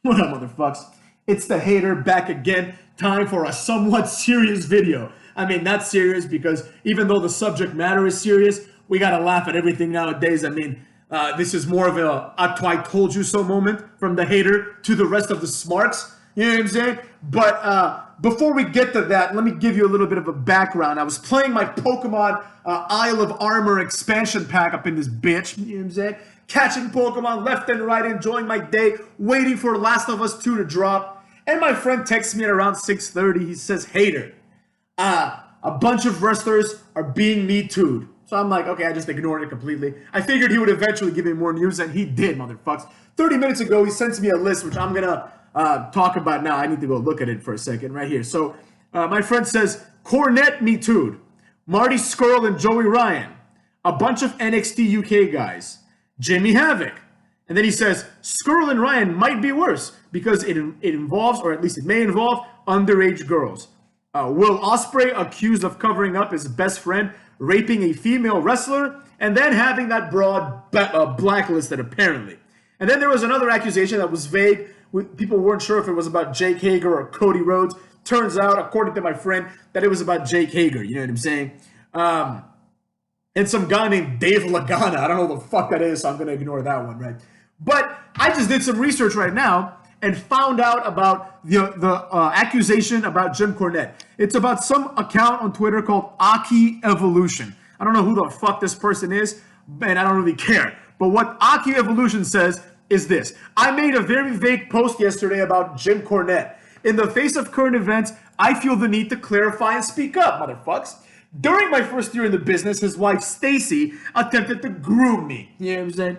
What up, motherfuckers? It's the hater back again. Time for a somewhat serious video. I mean, not serious because even though the subject matter is serious, we gotta laugh at everything nowadays. I mean, this is more of a I told you so moment from the hater to the rest of the smarks. You know what I'm saying? But before we get to that, let me give you a little bit of a background. I was playing my Pokemon Isle of Armor expansion pack up in this bitch. You know what I'm saying? Catching Pokemon left and right, enjoying my day, waiting for Last of Us 2 to drop. And my friend texts me at around 6:30. He says, hater, a bunch of wrestlers are being Me Too'd. So I'm like, okay, I just ignored it completely. I figured he would eventually give me more news, and he did, motherfuckers. 30 minutes ago, he sent me a list, which I'm going to talk about now. I need to go look at it for a second right here. So my friend says, Cornette Me Too'd, Marty, Scurll, and Joey Ryan, a bunch of NXT UK guys, Jimmy Havoc. And then he says, Scurll and Ryan might be worse because it involves, or at least it may involve, underage girls. Will Ospreay accused of covering up his best friend raping a female wrestler and then having that broad blacklisted apparently. And then there was another accusation that was vague. People weren't sure if it was about Jake Hager or Cody Rhodes. Turns out, according to my friend, that it was about Jake Hager. You know what I'm saying? And some guy named Dave Lagana. I don't know what the fuck that is, so I'm going to ignore that one, right? But I just did some research right now and found out about the accusation about Jim Cornette. It's about some account on Twitter called Accusation. I don't know who the fuck this person is, and I don't really care. But what Accusation says is this. I made a very vague post yesterday about Jim Cornette. In the face of current events, I feel the need to clarify and speak up, motherfucks. During my first year in the business, his wife, Stacy, attempted to groom me. You know what I'm saying?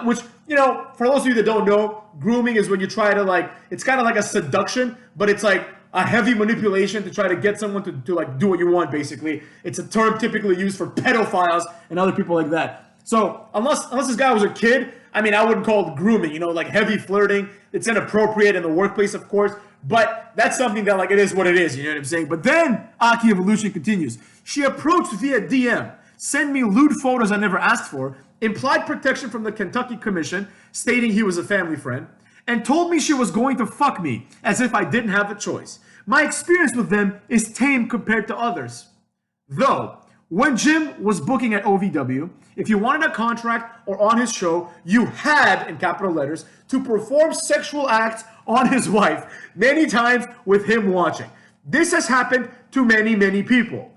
Which, you know, for those of you that don't know, grooming is when you try to, it's kind of like a seduction, but it's like a heavy manipulation to try to get someone to do what you want, basically. It's a term typically used for pedophiles and other people like that. So, unless this guy was a kid, I mean, I wouldn't call it grooming, like heavy flirting. It's inappropriate in the workplace, of course, but that's something that, it is what it is, you know what I'm saying? But then, Aki Evolution continues. She approached via DM, sent me lewd photos I never asked for, implied protection from the Kentucky Commission, stating he was a family friend, and told me she was going to fuck me, as if I didn't have a choice. My experience with them is tame compared to others. Though, when Jim was booking at OVW, if you wanted a contract or on his show, you had, in capital letters, to perform sexual acts on his wife, many times with him watching. This has happened to many, many people.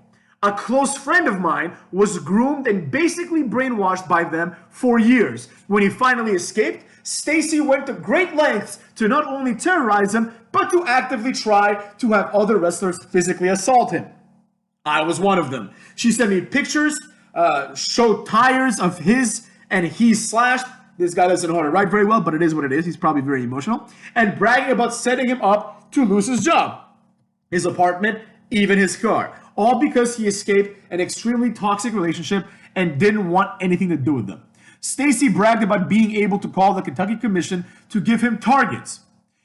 A close friend of mine was groomed and basically brainwashed by them for years. When he finally escaped, Stacy went to great lengths to not only terrorize him, but to actively try to have other wrestlers physically assault him. I was one of them. She sent me pictures, showed tires of his, and he slashed. This guy doesn't know how to write very well, but it is what it is. He's probably very emotional. And bragging about setting him up to lose his job, his apartment, even his car. All because he escaped an extremely toxic relationship and didn't want anything to do with them. Stacy bragged about being able to call the Kentucky Commission to give him targets.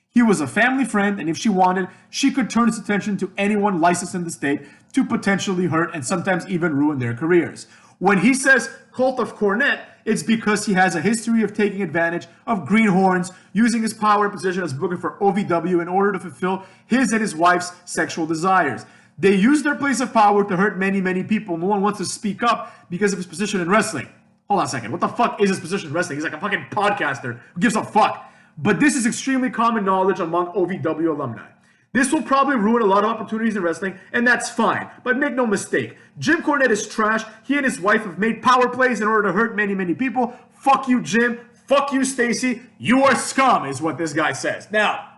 He was a family friend, and if she wanted, she could turn his attention to anyone licensed in the state to potentially hurt and sometimes even ruin their careers. When he says Cult of Cornette, it's because he has a history of taking advantage of greenhorns, using his power and position as booker for OVW in order to fulfill his and his wife's sexual desires. They use their place of power to hurt many, many people. No one wants to speak up because of his position in wrestling. Hold on a second. What the fuck is his position in wrestling? He's like a fucking podcaster. Who gives a fuck? But this is extremely common knowledge among OVW alumni. This will probably ruin a lot of opportunities in wrestling, and that's fine. But make no mistake, Jim Cornette is trash. He and his wife have made power plays in order to hurt many, many people. Fuck you, Jim. Fuck you, Stacy. You are scum, is what this guy says. Now,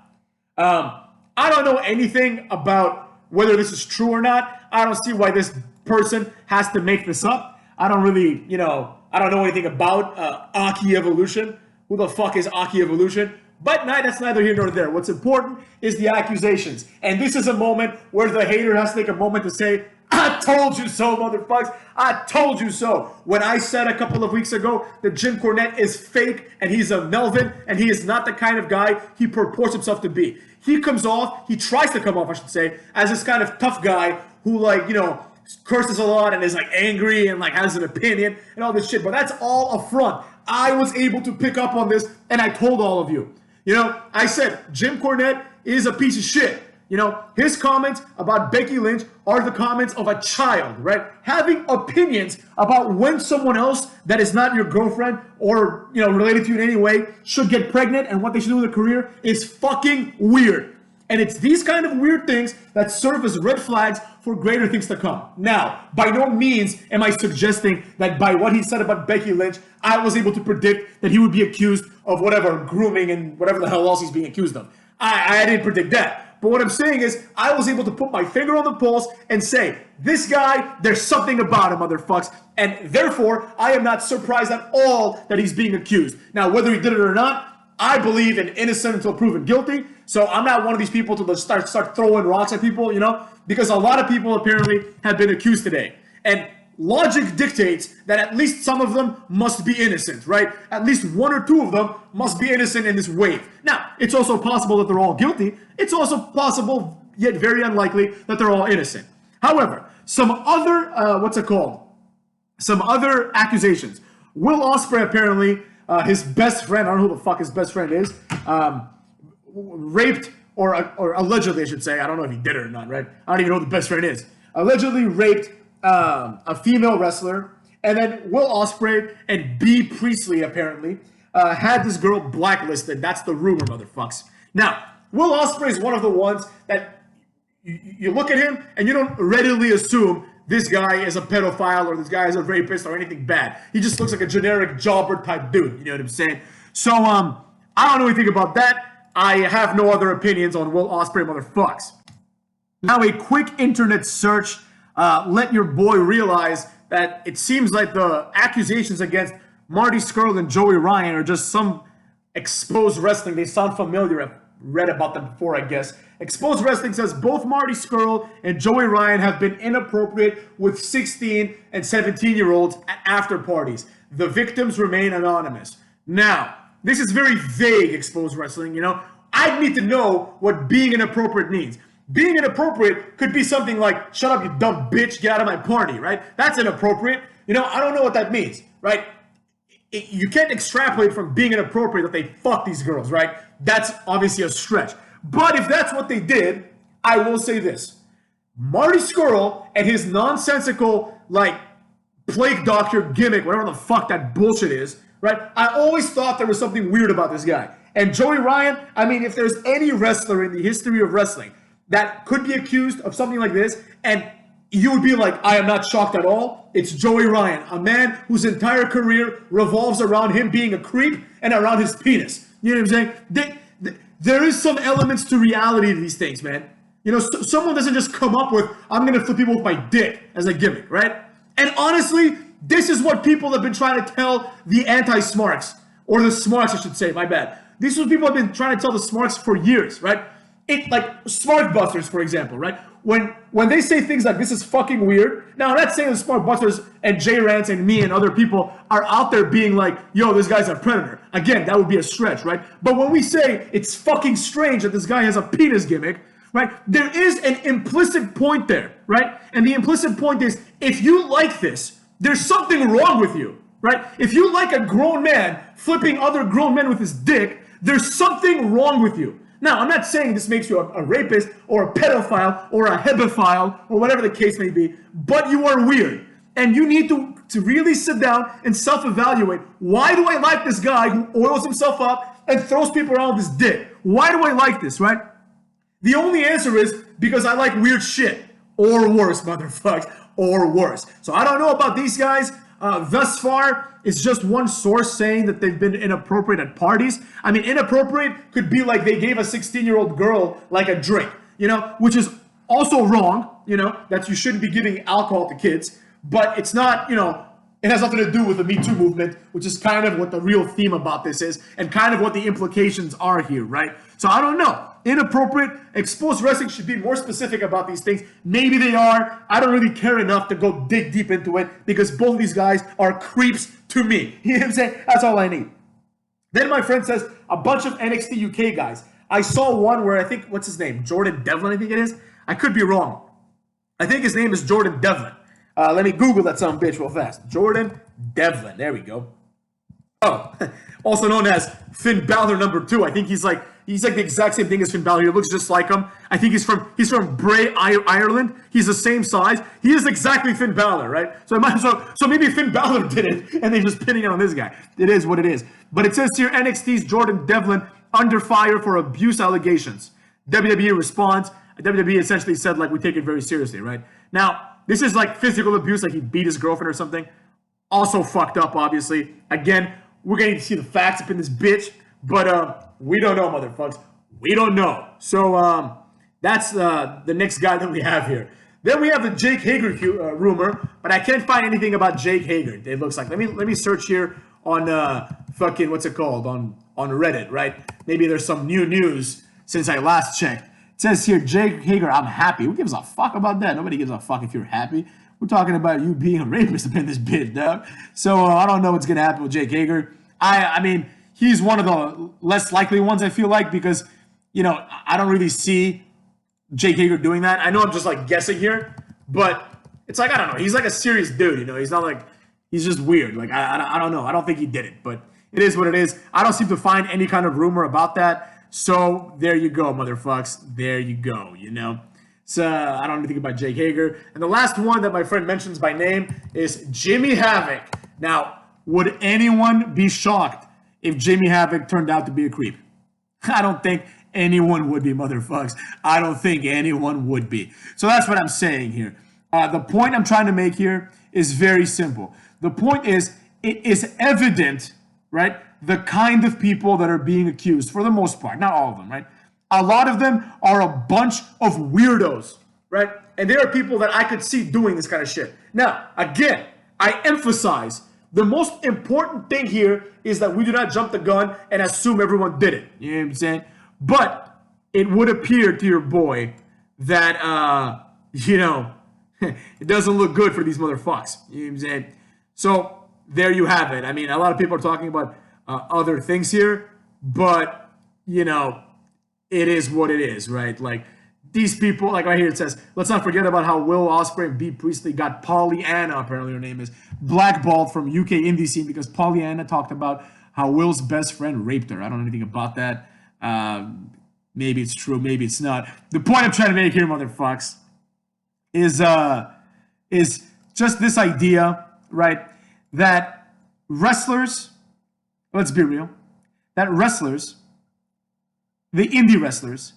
I don't know anything about whether this is true or not. I don't see why this person has to make this up. I don't really, I don't know anything about Aki Evolution. Who the fuck is Aki Evolution? But that's neither here nor there. What's important is the accusations. And this is a moment where the hater has to take a moment to say, I told you so, motherfuckers. I told you so. When I said a couple of weeks ago that Jim Cornette is fake and he's a Melvin and he is not the kind of guy he purports himself to be. He tries to come off, I should say, as this kind of tough guy who, curses a lot and is, angry and, has an opinion and all this shit. But that's all a front. I was able to pick up on this and I told all of you. You know, I said Jim Cornette is a piece of shit. You know, his comments about Becky Lynch are the comments of a child, right? Having opinions about when someone else that is not your girlfriend or, you know, related to you in any way should get pregnant and what they should do with their career is fucking weird. And it's these kind of weird things that serve as red flags for greater things to come. Now, by no means am I suggesting that by what he said about Becky Lynch, I was able to predict that he would be accused of whatever, grooming and whatever the hell else he's being accused of. I didn't predict that. But what I'm saying is, I was able to put my finger on the pulse and say, this guy, there's something about him, motherfucks. And therefore, I am not surprised at all that he's being accused. Now, whether he did it or not, I believe in innocent until proven guilty. So I'm not one of these people to start throwing rocks at people, you know, because a lot of people apparently have been accused today. And logic dictates that at least some of them must be innocent, right? At least one or two of them must be innocent in this wave. Now, it's also possible that they're all guilty. It's also possible, yet very unlikely, that they're all innocent. However, some other, some other accusations. Will Ospreay apparently, his best friend, I don't know who the fuck his best friend is, raped, or allegedly I should say, I don't know if he did it or not, right? I don't even know who the best friend is. Allegedly raped a female wrestler, and then Will Ospreay and B. Priestley apparently had this girl blacklisted. That's the rumor, motherfucks. Now, Will Ospreay is one of the ones that you look at him and you don't readily assume this guy is a pedophile or this guy is a rapist or anything bad. He just looks like a generic jobber type dude. You know what I'm saying? So I don't know anything about that. I have no other opinions on Will Ospreay, motherfucks. Now, a quick internet search let your boy realize that it seems like the accusations against Marty Scurll and Joey Ryan are just some exposed wrestling. They sound familiar. I've read about them before, I guess. Exposed Wrestling says both Marty Scurll and Joey Ryan have been inappropriate with 16 and 17-year-olds at after parties. The victims remain anonymous. Now, this is very vague, Exposed Wrestling, you know. I need to know what being inappropriate means. Being inappropriate could be something like, shut up, you dumb bitch, get out of my party, right? That's inappropriate. You know, I don't know what that means, right? You can't extrapolate from being inappropriate that they fuck these girls, right? That's obviously a stretch. But if that's what they did, I will say this. Marty Scurll and his nonsensical, like, plague doctor gimmick, whatever the fuck that bullshit is, right? I always thought there was something weird about this guy. And Joey Ryan, I mean, if there's any wrestler in the history of wrestling that could be accused of something like this, and you would be like, I am not shocked at all, it's Joey Ryan, a man whose entire career revolves around him being a creep and around his penis. You know what I'm saying? There is some elements to reality to these things, man. You know, someone doesn't just come up with, I'm going to flip people with my dick as a gimmick, right? And honestly, this is what people have been trying to tell the anti-smarks, or the smarks, I should say, my bad. These are what people have been trying to tell the smarks for years, right? Like Smart Busters, for example, right? When they say things like, this is fucking weird. Now, I'm not saying the Smart Busters and Jay Rance and me and other people are out there being like, yo, this guy's a predator. Again, that would be a stretch, right? But when we say it's fucking strange that this guy has a penis gimmick, right? There is an implicit point there, right? And the implicit point is, if you like this, there's something wrong with you, right? If you like a grown man flipping other grown men with his dick, there's something wrong with you. Now, I'm not saying this makes you a rapist or a pedophile or a hebephile or whatever the case may be, but you are weird. And you need to really sit down and self-evaluate. Why do I like this guy who oils himself up and throws people around with his dick? Why do I like this, right? The only answer is because I like weird shit. Or worse, motherfuckers. Or worse. So I don't know about these guys. Thus far, it's just one source saying that they've been inappropriate at parties. I mean, inappropriate could be like they gave a 16-year-old girl like a drink, you know, which is also wrong, you know, that you shouldn't be giving alcohol to kids. But it's not, you know, it has nothing to do with the Me Too movement, which is kind of what the real theme about this is and kind of what the implications are here, right? So I don't know. Inappropriate, Exposed Wrestling should be more specific about these things. Maybe they are. I don't really care enough to go dig deep into it because both of these guys are creeps to me. You know what I'm saying? That's all I need. Then my friend says a bunch of NXT UK guys. I saw one where I think, what's his name? Jordan Devlin, I think it is. I could be wrong. I think his name is Jordan Devlin. Let me Google that son of a bitch real fast. Jordan Devlin. There we go. Oh, also known as Finn Balor #2. I think he's like the exact same thing as Finn Balor. He looks just like him. I think he's from Bray, Ireland. He's the same size. He is exactly Finn Balor, right? So maybe Finn Balor did it, and they're just pinning it on this guy. It is what it is. But it says here, NXT's Jordan Devlin under fire for abuse allegations. WWE responds. WWE essentially said, like, we take it very seriously, right? Now, this is like physical abuse, like he beat his girlfriend or something. Also fucked up, obviously. Again, we're going to see the facts up in this bitch, but we don't know, motherfuckers. We don't know. So that's the next guy that we have here. Then we have the Jake Hager rumor, but I can't find anything about Jake Hager. It looks like. Let me search here on fucking what's it called on Reddit, right? Maybe there's some new news since I last checked. It says here, Jake Hager, I'm happy. Who gives a fuck about that? Nobody gives a fuck if you're happy. We're talking about you being a rapist up in this bitch, dog. So I don't know what's gonna happen with Jake Hager. I mean, he's one of the less likely ones, I feel like, because, you know, I don't really see Jake Hager doing that. I know I'm just like guessing here, but it's like, I don't know. He's like a serious dude, you know. He's not like, he's just weird. Like, I don't know. I don't think he did it, but it is what it is. I don't seem to find any kind of rumor about that. So there you go, motherfucks. There you go, you know. So I don't know anything about Jake Hager. And the last one that my friend mentions by name is Jimmy Havoc. Now, would anyone be shocked if Jimmy Havoc turned out to be a creep? I don't think anyone would be, motherfucks. I don't think anyone would be. So that's what I'm saying here. The point I'm trying to make here is very simple. The point is, it is evident, right, the kind of people that are being accused, for the most part, not all of them, right? A lot of them are a bunch of weirdos, right? And there are people that I could see doing this kind of shit. Now, again, I emphasize, the most important thing here is that we do not jump the gun and assume everyone did it. You know what I'm saying? But it would appear to your boy that, you know, it doesn't look good for these motherfuckers. You know what I'm saying? So there you have it. I mean, a lot of people are talking about other things here, but, you know, it is what it is, right? Like, these people, like right here it says, let's not forget about how Will Ospreay and Bea Priestley got Pollyanna, apparently her name is, blackballed from UK indie scene because Pollyanna talked about how Will's best friend raped her. I don't know anything about that. Maybe it's true, maybe it's not. The point I'm trying to make here, motherfucks, is just this idea, right, that wrestlers, let's be real, that wrestlers, the indie wrestlers,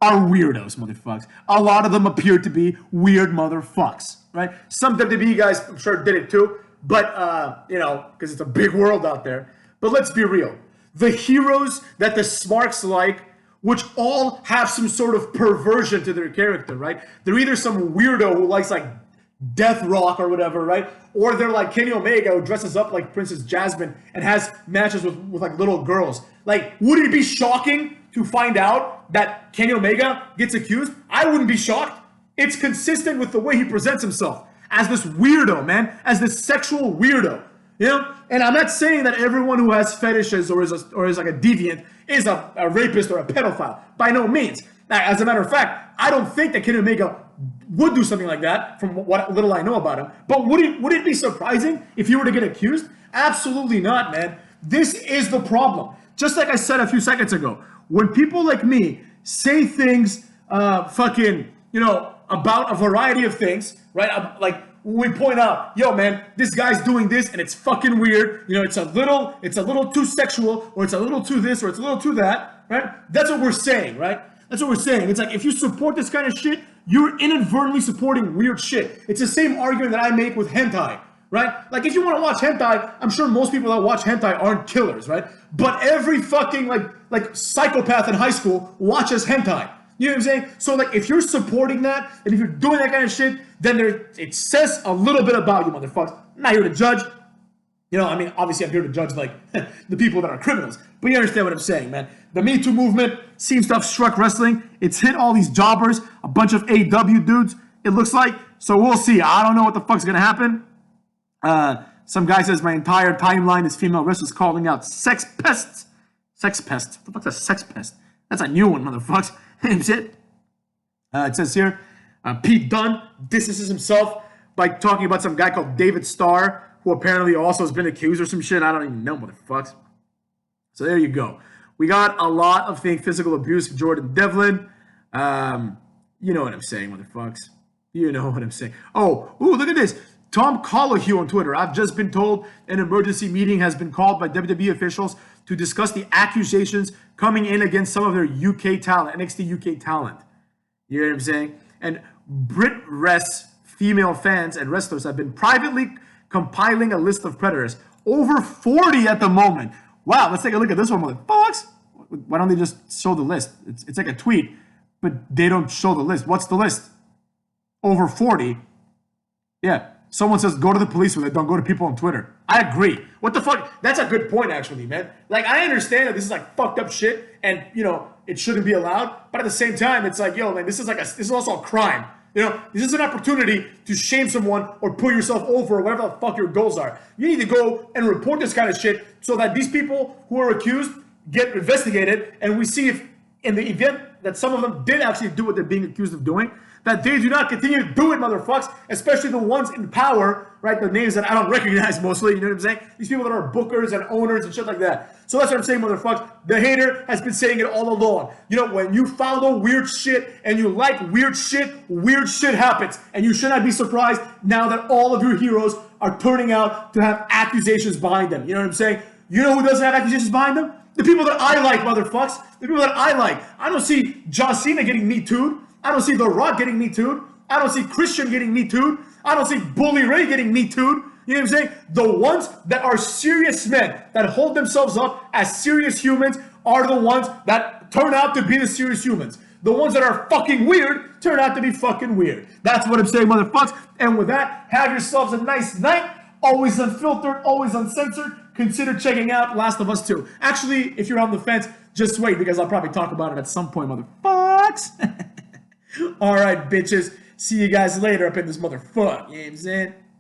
are weirdos, motherfucks. A lot of them appear to be weird motherfucks, right? Some WWE guys, I'm sure, did it too, but, you know, because it's a big world out there. But let's be real. The heroes that the smarks like, which all have some sort of perversion to their character, right? They're either some weirdo who likes, like, death rock or whatever, right? Or they're like Kenny Omega, who dresses up like Princess Jasmine and has matches with like little girls. Like, would it be shocking to find out that Kenny Omega gets accused? I wouldn't be shocked. It's consistent with the way he presents himself as this weirdo, man, as this sexual weirdo, you know? And I'm not saying that everyone who has fetishes or is like a deviant is a rapist or a pedophile. By no means. Now, as a matter of fact, I don't think that Kenny Omega would do something like that from what little I know about him. But would it be surprising if he were to get accused? Absolutely not, man. This is the problem. Just like I said a few seconds ago, when people like me say things, fucking, you know, about a variety of things, right? Like when we point out, yo, man, this guy's doing this and it's fucking weird. You know, it's a little too sexual, or it's a little too this, or it's a little too that, right? That's what we're saying, right? That's what we're saying. It's like, if you support this kind of shit, you're inadvertently supporting weird shit. It's the same argument that I make with hentai, right? Like, if you want to watch hentai, I'm sure most people that watch hentai aren't killers, right? But every fucking, like psychopath in high school watches hentai. You know what I'm saying? So, like, if you're supporting that, and if you're doing that kind of shit, then it says a little bit about you, motherfuckers. I'm not here to judge. You know, I mean, obviously I'm here to judge, like, the people that are criminals. But you understand what I'm saying, man. The Me Too movement seems to have struck wrestling. It's hit all these jobbers, a bunch of AEW dudes, it looks like. So we'll see. I don't know what the fuck's going to happen. Some guy says my entire timeline is female wrestlers calling out sex pests. Sex pest. What the fuck's a sex pest? That's a new one, motherfuckers. It says here, Pete Dunne distances himself by talking about some guy called David Starr, who apparently also has been accused or some shit. I don't even know, motherfuckers. So there you go. We got a lot of physical abuse of Jordan Devlin. You know what I'm saying, motherfuckers. You know what I'm saying. Oh, ooh, look at this. Tom Collahue on Twitter. I've just been told an emergency meeting has been called by WWE officials to discuss the accusations coming in against some of their UK talent, NXT UK talent. You know what I'm saying? And Brit Rest female fans and wrestlers have been privately compiling a list of predators. Over 40 at the moment. Wow, let's take a look at this one, motherfuckers. Why don't they just show the list? It's like a tweet, but they don't show the list. What's the list? Over 40. Yeah. Someone says, go to the police with it. Don't go to people on Twitter. I agree. What the fuck? That's a good point, actually, man. Like, I understand that this is like fucked up shit and, you know, it shouldn't be allowed. But at the same time, it's like, yo, man, this is also a crime. You know, this is an opportunity to shame someone or pull yourself over or whatever the fuck your goals are. You need to go and report this kind of shit so that these people who are accused get investigated and we see if in the event that some of them did actually do what they're being accused of doing, that they do not continue to do it, motherfucks, especially the ones in power, right? The names that I don't recognize mostly, you know what I'm saying? These people that are bookers and owners and shit like that. So that's what I'm saying, motherfucks. The hater has been saying it all along. You know, when you follow weird shit and you like weird shit happens. And you should not be surprised now that all of your heroes are turning out to have accusations behind them. You know what I'm saying? You know who doesn't have accusations behind them? The people that I like, motherfucks. The people that I like. I don't see John Cena getting Me Too'd. I don't see The Rock getting Me Too'd. I don't see Christian getting Me Too'd. I don't see Bully Ray getting Me Too'd. You know what I'm saying? The ones that are serious men, that hold themselves up as serious humans, are the ones that turn out to be the serious humans. The ones that are fucking weird turn out to be fucking weird. That's what I'm saying, motherfuckers. And with that, have yourselves a nice night. Always unfiltered, always uncensored. Consider checking out Last of Us 2. Actually, if you're on the fence, just wait because I'll probably talk about it at some point, motherfuckers. All right, bitches. See you guys later up in this motherfucker. You know what I'm saying?